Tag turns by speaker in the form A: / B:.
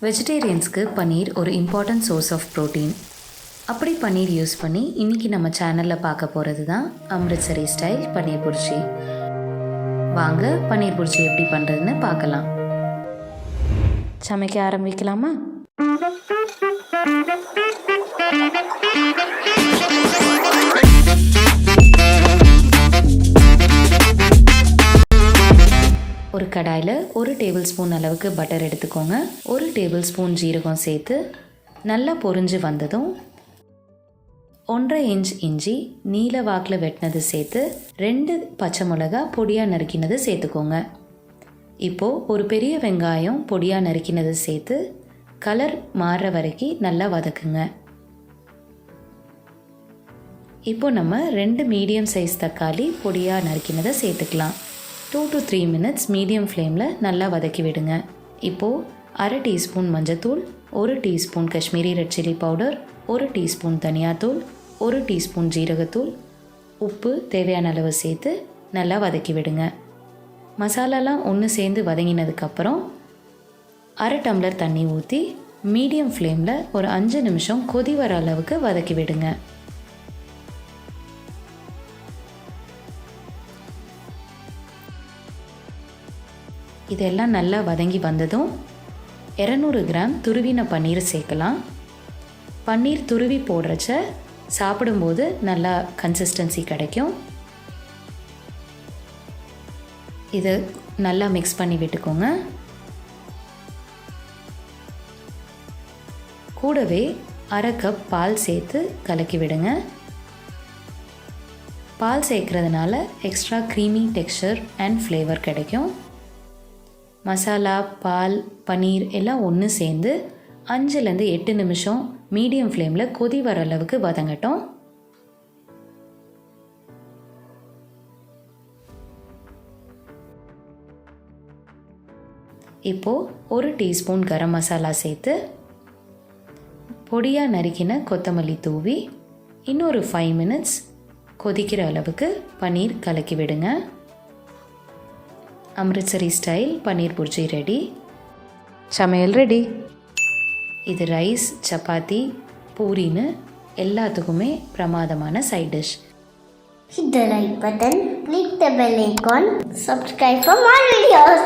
A: வெஜிடேரியன்ஸ்க்கு பன்னீர் ஒரு important source of protein. அப்படி பன்னீர் use பண்ணி இன்றைக்கி நம்ம சேனலில் பார்க்க போகிறது தான் அம்ரித்சரி ஸ்டைல் பன்னீர் புர்ஜி. வாங்க பன்னீர் புர்ஜி எப்படி பண்ணுறதுன்னு பார்க்கலாம். சமைக்க ஆரம்பிக்கலாமா? ஒரு கடாயில் 1 டேபிள் ஸ்பூன் அளவுக்கு பட்டர் எடுத்துக்கோங்க. 1 டேபிள் ஸ்பூன் ஜீரகம் சேர்த்து நல்லா பொரிஞ்சு வந்ததும் 1.5 இன்ச் இஞ்சி நீல வாக்கில் வெட்டினது சேர்த்து 2 பச்சை மிளகா பொடியாக நறுக்கினது சேர்த்துக்கோங்க. இப்போது ஒரு பெரிய வெங்காயம் பொடியாக நறுக்கினது சேர்த்து கலர் மாறுற வரைக்கும் நல்லா வதக்குங்க. இப்போ நம்ம 2 மீடியம் சைஸ் தக்காளி பொடியாக நறுக்கினதை சேர்த்துக்கலாம். 2 to 3 minutes மீடியம் ஃப்ளேமில் நல்லா வதக்கி விடுங்க. இப்போது 1/2 டீஸ்பூன் மஞ்சத்தூள், 1 teaspoon Kashmiri red chilli powder, 1 teaspoon தனியாத்தூள், 1 டீஸ்பூன் ஜீரகத்தூள், உப்பு தேவையான அளவு சேர்த்து நல்லா வதக்கி விடுங்க. மசாலாலாம் ஒன்று சேர்ந்து வதங்கினதுக்கப்புறம் 1/2 டம்ளர் தண்ணி ஊற்றி மீடியம் ஃப்ளேமில் ஒரு 5 நிமிஷம் கொதி வர அளவுக்கு வதக்கி விடுங்க. இதெல்லாம் நல்லா வதங்கி வந்ததும் 200 கிராம் துருவின பன்னீர் சேர்க்கலாம். பன்னீர் துருவி போடுறச்ச சாப்பிடும்போது நல்லா கன்சிஸ்டன்சி கிடைக்கும். இது நல்லா மிக்ஸ் பண்ணி விட்டுக்கோங்க. கூடவே 1/2 கப் பால் சேர்த்து கலக்கி விடுங்க. பால் சேர்க்கறதுனால extra creamy texture and flavour கிடைக்கும். மசாலா, பால், பன்னீர் எல்லாம் ஒன்று சேர்ந்து 5லேருந்து 8 நிமிஷம் மீடியம் ஃப்ளேமில் கொதி வர அளவுக்கு வதங்கட்டும். இப்போது 1 டீஸ்பூன் கரம் மசாலா சேர்த்து பொடியாக நறுக்கின கொத்தமல்லி தூவி இன்னொரு 5 minutes கொதிக்கிற அளவுக்கு பன்னீர் கலக்கி விடுங்க. Amritsari style paneer burji ready. சமையல் ரெடி. இது ரைஸ், சப்பாத்தி, பூரின்னு எல்லாத்துக்குமே பிரமாதமான side dish.
B: Hit the like button, click the bell icon, subscribe for more videos.